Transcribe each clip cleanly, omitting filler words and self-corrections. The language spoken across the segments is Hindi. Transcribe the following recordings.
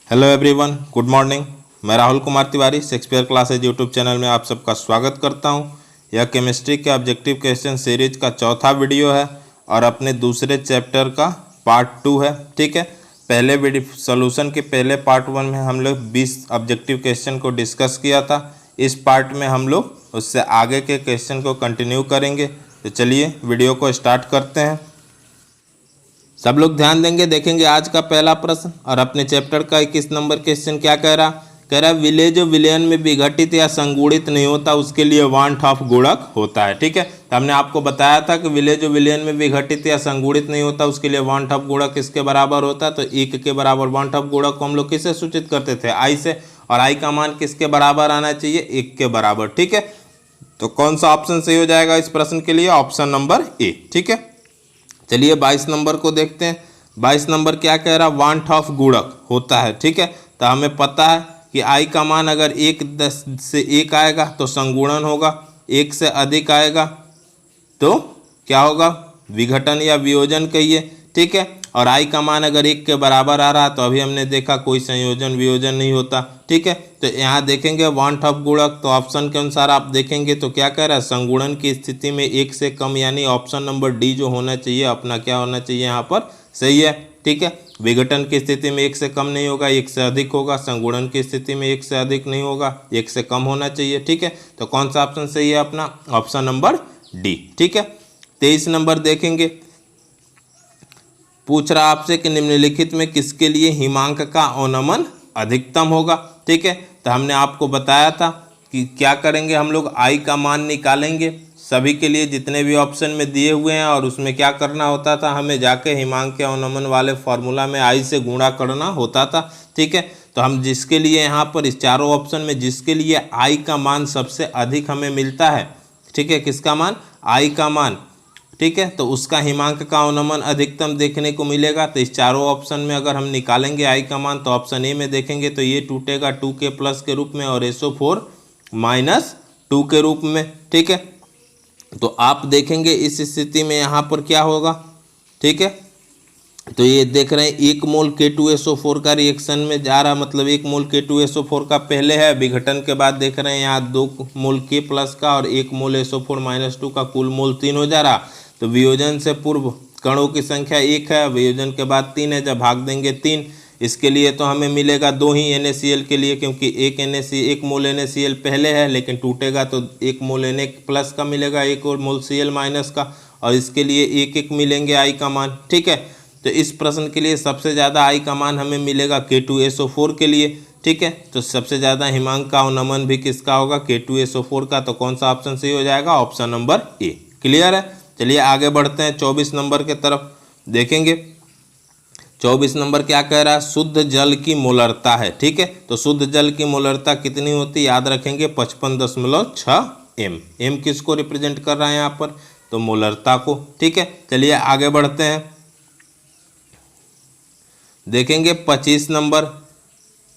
Hello everyone, good morning. मैं Rahul Kumar Tiwari Shakespeare classes YouTube channel में आप सबका स्वागत करता हूं। यह केमिस्ट्री के ऑब्जेक्टिव क्वेश्चन सीरीज का चौथा वीडियो है और अपने दूसरे चैप्टर का पार्ट 2 है। ठीक है, पहले वीडियो सॉल्यूशन के पहले पार्ट 1 में हम लोग 20 ऑब्जेक्टिव क्वेश्चन को डिस्कस किया था। इस पार्ट में हम लोग उससे आगे के क्वेश्चन को कंटिन्यू करेंगे। तो चलिए वीडियो को स्टार्ट करते हैं। सब लोग ध्यान देंगे, देखेंगे आज का पहला प्रश्न और अपने चैप्टर का 21 नंबर क्वेश्चन क्या कह रहा विलेय जो विलयन में विघटित या संगुणित नहीं होता उसके लिए वांट ऑफ गुणक होता है। ठीक है, तो हमने आपको बताया था कि विलेय जो विलयन में विघटित या संगुणित नहीं होता उसके लिए वांट ऑफ गुणक किसके बराबर होता है, तो 1 के बराबर वांट ऑफ गुणक को हम लोग किससे सूचित करते थे, आई से, और आई का मान किसके बराबर आना चाहिए, 1 के बराबर। ठीक है, तो कौन सा ऑप्शन सही हो जाएगा इस प्रश्न के लिए, ऑप्शन नंबर ए। ठीक है, चलिए 22 नंबर को देखते हैं। 22 नंबर क्या कह रहा, वांट ऑफ गुणक होता है। ठीक है, तो हमें पता है कि आई का मान अगर 1 10 से 1 आएगा तो संगुणन होगा, 1 से अधिक आएगा तो क्या होगा, विघटन या वियोजन कहिए। ठीक है, और आई का मान अगर 1 के बराबर आ रहा तो अभी हमने देखा कोई संयोजन वियोजन नहीं होता। ठीक है, तो यहाँ देखेंगे वांट ऑफ गुणक, तो ऑप्शन के अनुसार आप देखेंगे तो क्या कह रहा है, संगुणन की स्थिति में 1 से कम, यानी ऑप्शन नंबर डी जो होना चाहिए अपना क्या होना चाहिए यहाँ पर, सही है। ठीक है, विघटन की स्थिति में 1 से कम नहीं होगा, 1 से अधिक होगा, संगुणन की स्थिति में 1 से अधिक नहीं होगा, 1 से कम होना चाहिए। ठीक है, तो कौन सा ऑप्शन सही है अपना, ऑप्शन नंबर डी। ठीक है, 23 नंबर देखेंगे, पूछ रहा आपसे कि निम्नलिखित में किसके लिए हिमांक का अवनमन अधिकतम होगा। ठीक है, तो हमने आपको बताया था कि क्या करेंगे, हम लोग आई का मान निकालेंगे सभी के लिए जितने भी ऑप्शन में दिए हुए हैं, और उसमें क्या करना होता था, हमें जाके हिमांक के अवनमन वाले फॉर्मूला में आई से गुणा करना होता था। ठीक है, तो हम जिसके लिए यहाँ पर इस चारों ऑप्शन में जिसके लिए आई का मान सबसे अधिक हमें मिलता है, ठीक है, किसका मान, आई का मान, ठीक है, तो उसका हिमांक का अवनमन अधिकतम देखने को मिलेगा। तो इस चारों ऑप्शन में अगर हम निकालेंगे आई का मान तो ऑप्शन ए में देखेंगे तो ये टूटेगा 2 के प्लस के रूप में और SO4 माइनस 2 के रूप में। ठीक है, तो आप देखेंगे इस स्थिति में यहाँ पर क्या होगा। ठीक है, तो ये देख रहे हैं 1 मोल K2SO4 का रिएक्शन में जा रहा, मतलब 1 मोल K2SO4 का पहले है, विघटन के बाद देख रहे हैं यहाँ 2 मोल K प्लस का और 1 मोल SO4 माइनस 2 का कुल मोल 3 हो जा रहा। तो वियोजन से पूर्व कणों की संख्या 1 है, वियोजन के बाद 3 है, जब भाग देंगे 3, इसके लिए तो हमें मिलेगा 2 ही NaCl के लिए, क्योंकि 1 मोल NaCl पहले है, लेकिन टूटेगा तो 1 मोल Na प्लस का मिलेगा, 1 और मोल Cl माइनस का, और इसके लिए 1 मिलेंगे आई का मान। ठीक है, तो इस प्रश्न के लिए सबसे ज़्यादा आई का मान हमें मिलेगा K2SO4 के लिए। ठीक है, तो सबसे ज़्यादा हिमांक का अवनमन भी किसका होगा, K2SO4 का, तो कौन सा ऑप्शन सही हो जाएगा, ऑप्शन नंबर ए। क्लियर है, चलिए आगे बढ़ते हैं 24 नंबर के तरफ देखेंगे। 24 नंबर क्या कह रहा है, शुद्ध जल की मोलरता है। ठीक है, तो शुद्ध जल की मोलरता कितनी होती है, याद रखेंगे 55.6 m। m किसको रिप्रेजेंट कर रहा है यहाँ पर, तो मोलरता को। ठीक है, चलिए आगे बढ़ते हैं, देखेंगे 25 नंबर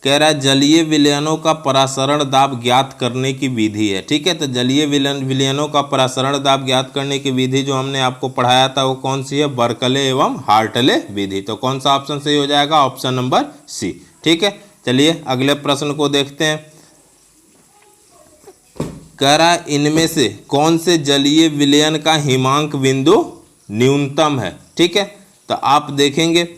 कह रहा है जलीय विलयनों का परासरण दाब ज्ञात करने की विधि है। ठीक है, तो जलीय विलयनों का परासरण दाब ज्ञात करने की विधि जो हमने आपको पढ़ाया था वो कौन सी है, बर्कले एवं हार्टले विधि। तो कौन सा ऑप्शन सही हो जाएगा, ऑप्शन नंबर सी। ठीक है, चलिए अगले प्रश्न को देखते हैं। कह रहा है इनमें से कौन से जलीय विलयन का हिमांक बिंदु न्यूनतम है। ठीक है, तो आप देखेंगे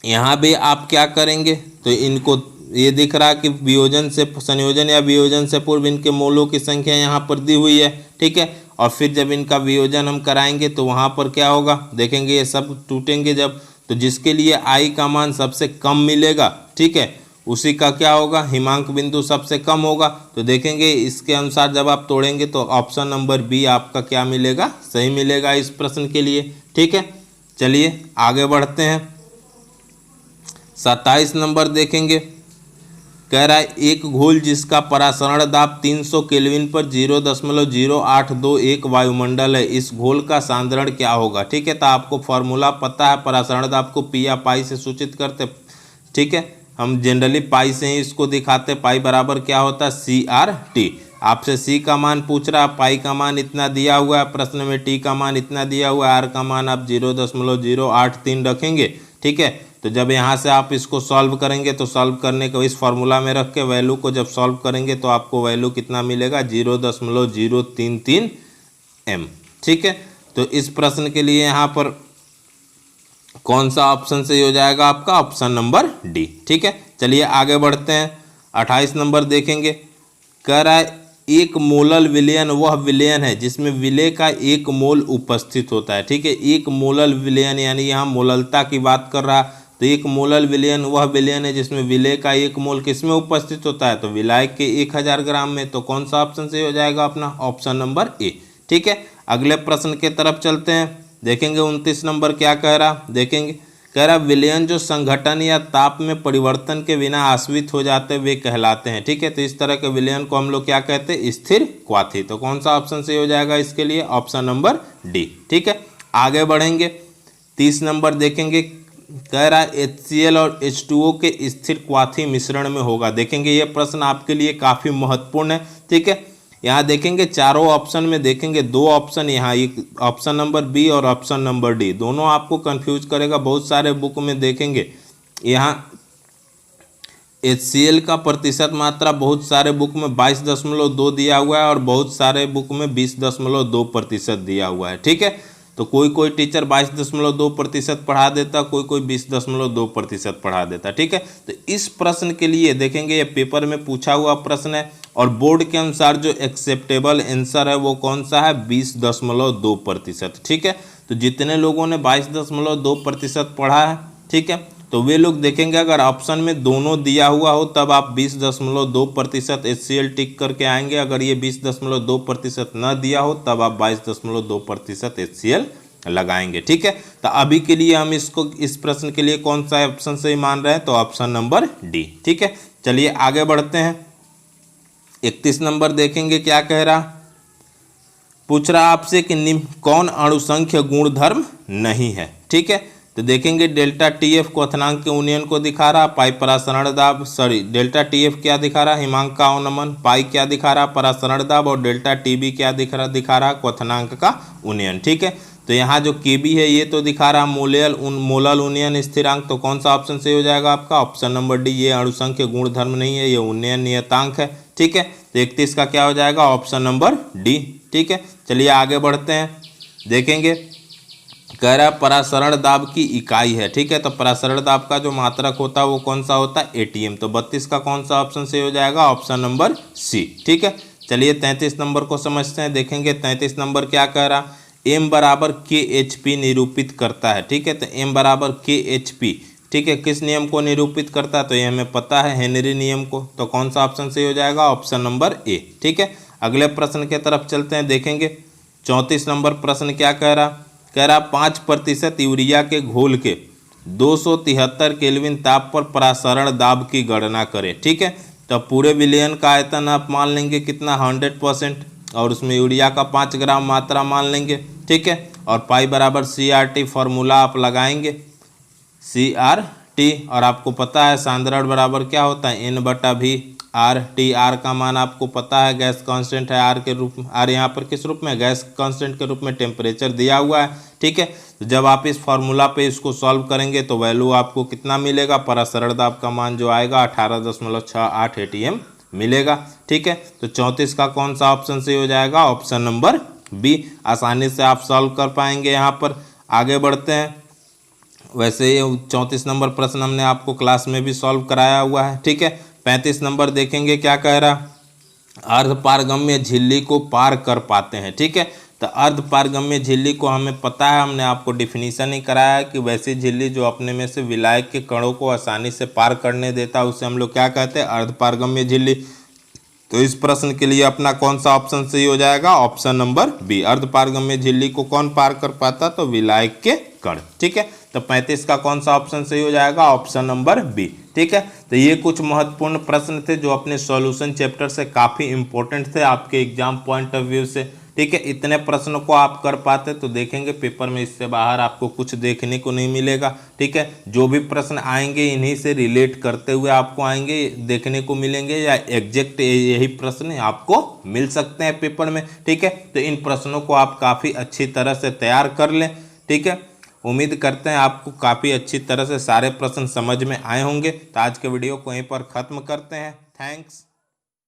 यहाँ भी आप क्या करेंगे, तो इनको ये दिख रहा कि वियोजन से संयोजन या वियोजन से पूर्व इनके मोलों की संख्या यहाँ पर दी हुई है। ठीक है, और फिर जब इनका वियोजन हम कराएंगे तो वहाँ पर क्या होगा, देखेंगे ये सब टूटेंगे जब, तो जिसके लिए आई का मान सबसे कम मिलेगा, ठीक है, उसी का क्या होगा, हिमांक बिंदु सबसे कम होगा। तो देखेंगे इसके अनुसार जब आप तोड़ेंगे तो ऑप्शन नंबर बी आपका क्या मिलेगा, सही मिलेगा इस प्रश्न के लिए। ठीक है, चलिए आगे बढ़ते हैं। 27 नंबर देखेंगे, कह रहा है एक घोल जिसका परासरण दाब 300 केल्विन पर 0.0821 वायुमंडल है, इस घोल का सांद्रण क्या होगा। ठीक है, तो आपको फॉर्मूला पता है, परासरण दाब को पी या पाई से सूचित करते। ठीक है, हम जनरली पाई से ही इसको दिखाते, पाई बराबर क्या होता है, CRT। आपसे सी का मान पूछ रहा, पाई का मान इतना दिया हुआ है प्रश्न में, टी का मान इतना दिया हुआ है, आर का मान आप 0.083 रखेंगे। ठीक है, तो जब यहाँ से आप इसको सॉल्व करेंगे तो सॉल्व करने को इस फॉर्मूला में रख के वैल्यू को जब सॉल्व करेंगे तो आपको वैल्यू कितना मिलेगा 0.033 m। ठीक है, तो इस प्रश्न के लिए यहाँ पर कौन सा ऑप्शन सही हो जाएगा आपका? Option number D. ठीक है, चलिए आगे बढ़ते हैं। 28 नंबर देखेंगे। कह रहा है एक मोलल विलयन वह विलयन है जिसमें विलय का 1 मोल उपस्थित होता है। ठीक है, एक मोलल विलयन यानी यहाँ मोललता की बात कर रहा है, तो एक मोलल विलयन वह विलयन है जिसमें विलय का 1 मोल किसमें उपस्थित होता है? तो विलायक के 1000 ग्राम में। तो कौन सा ऑप्शन सही हो जाएगा अपना? Option number A. ठीक है, अगले प्रश्न के तरफ चलते हैं। देखेंगे 29 नंबर क्या कह रहा, देखेंगे। कह रहा विलयन जो संघटन या ताप में परिवर्तन के बिना आश्रित हो जाते वे कहलाते हैं। ठीक है, तो इस तरह के विलयन को हम लोग क्या कहते हैं? स्थिर क्वाथी। तो कौन सा ऑप्शन सही हो जाएगा इसके लिए? Option number D. ठीक है, आगे बढ़ेंगे। 30 नंबर देखेंगे। कह रहा है HCl और H2O के स्थिर क्वाथी मिश्रण में होगा। देखेंगे ये प्रश्न आपके लिए काफ़ी महत्वपूर्ण है। ठीक है, यहाँ देखेंगे चारों ऑप्शन में देखेंगे 2 ऑप्शन, यहाँ एक ऑप्शन नंबर बी और ऑप्शन नंबर डी, दोनों आपको कंफ्यूज करेगा। बहुत सारे बुक में देखेंगे यहाँ HCl का प्रतिशत मात्रा बहुत सारे बुक में 22.2 दिया हुआ है और बहुत सारे बुक में 20.2% दिया हुआ है। ठीक है, तो कोई कोई टीचर 22.2% पढ़ा देता, कोई कोई 20.2% पढ़ा देता। ठीक है, तो इस प्रश्न के लिए देखेंगे ये पेपर में पूछा हुआ प्रश्न है और बोर्ड के अनुसार जो एक्सेप्टेबल आंसर है वो कौन सा है? 20.2%। ठीक है, तो जितने लोगों ने 22.2% पढ़ा है, ठीक है, तो वे लोग देखेंगे अगर ऑप्शन में दोनों दिया हुआ हो तब आप 20.2% HCl टिक करके आएंगे। अगर ये 20.2% न दिया हो तब आप 22.2% HCl लगाएंगे। ठीक है, तो अभी के लिए हम इसको इस प्रश्न के लिए कौन सा ऑप्शन सही मान रहे हैं? तो ऑप्शन नंबर डी। ठीक है, चलिए आगे बढ़ते हैं। 31 नंबर देखेंगे क्या कह रहा, पूछ रहा आपसे कि कौन अणुसंख्य गुणधर्म नहीं है। ठीक है, तो देखेंगे डेल्टा TF क्वथनांक के उन्नयन को दिखा रहा, पाई परासरण दाब, डेल्टा TF क्या दिखा रहा? हिमांक का अवनमन। पाई क्या दिखा रहा? परासरण दाब। और डेल्टा TB क्या दिखा रहा? क्वथनांक का उन्नयन। ठीक है, तो यहाँ जो KB है ये तो दिखा रहा मोलल उन्नयन स्थिरांक। तो कौन सा ऑप्शन सही हो जाएगा आपका? Option number D. ये अणुसंख्य गुणधर्म नहीं है, ये उन्नयन नियतांक है। ठीक है, तो 31 का क्या हो जाएगा? Option number D. ठीक है, चलिए आगे बढ़ते हैं। देखेंगे कह रहा परासरण दाब की इकाई है। ठीक है, तो परासरण दाब का जो मात्रक होता है वो कौन सा होता है? ATM। तो 32 का कौन सा ऑप्शन सही हो जाएगा? Option number C. ठीक है, चलिए 33 नंबर को समझते हैं। देखेंगे 33 नंबर क्या कह रहा, M बराबर KHP निरूपित करता है। ठीक है, तो M बराबर KHP, ठीक है, किस नियम को निरूपित करता है? तो ये हमें पता है, हेनरी नियम को। तो कौन सा ऑप्शन सही हो जाएगा? Option number A. ठीक है, अगले प्रश्न के तरफ चलते हैं। देखेंगे 34 नंबर प्रश्न क्या कह रहा, कह रहा 5% यूरिया के घोल के 273 केल्विन ताप पर परासरण दाब की गणना करें। ठीक है, तो पूरे विलयन का आयतन आप मान लेंगे कितना? 100%, और उसमें यूरिया का 5 ग्राम मात्रा मान लेंगे। ठीक है, और पाई बराबर CRT फॉर्मूला आप लगाएंगे, CRT, और आपको पता है सांद्रण बराबर क्या होता है? N/V/RT। R का मान आपको पता है, गैस कांस्टेंट है, R के रूप में। R यहाँ पर किस रूप में? गैस कांस्टेंट के रूप में टेम्परेचर दिया हुआ है। ठीक है, तो जब आप इस फार्मूला पे इसको सॉल्व करेंगे तो वैल्यू आपको कितना मिलेगा? परासरण दाब का मान जो आएगा 18.68 ATM मिलेगा। ठीक है, तो 34 का कौन सा ऑप्शन सही हो जाएगा? Option number B. आसानी से आप सॉल्व कर पाएंगे। यहाँ पर आगे बढ़ते हैं। वैसे ये 34 नंबर प्रश्न हमने आपको क्लास में भी सॉल्व कराया हुआ है। ठीक है, 35 नंबर देखेंगे क्या कह रहा, अर्धपारगम्य झिल्ली को पार कर पाते हैं। ठीक है, तो अर्धपारगम्य झिल्ली को हमें पता है, हमने आपको डिफिनीशन ही कराया है कि वैसी झिल्ली जो अपने में से विलायक के कणों को आसानी से पार करने देता है उसे हम लोग क्या कहते हैं? अर्धपारगम्य झिल्ली। तो इस प्रश्न के लिए अपना कौन सा ऑप्शन सही हो जाएगा? Option number B. अर्धपारगम्य झिल्ली को कौन पार कर पाता? तो विलायक के कण। ठीक है, तो 35 का कौन सा ऑप्शन सही हो जाएगा? Option number B. ठीक है, तो ये कुछ महत्वपूर्ण प्रश्न थे जो अपने सॉल्यूशन चैप्टर से काफ़ी इंपॉर्टेंट थे आपके एग्जाम पॉइंट ऑफ व्यू से। ठीक है, इतने प्रश्नों को आप कर पाते तो देखेंगे पेपर में इससे बाहर आपको कुछ देखने को नहीं मिलेगा। ठीक है, जो भी प्रश्न आएंगे इन्हीं से रिलेट करते हुए आपको आएंगे, देखने को मिलेंगे, या एग्जैक्ट यही प्रश्न आपको मिल सकते हैं पेपर में। ठीक है, तो इन प्रश्नों को आप काफ़ी अच्छी तरह से तैयार कर लें। ठीक है, उम्मीद करते हैं आपको काफ़ी अच्छी तरह से सारे प्रश्न समझ में आए होंगे। तो आज के वीडियो को यहीं पर ख़त्म करते हैं। थैंक्स।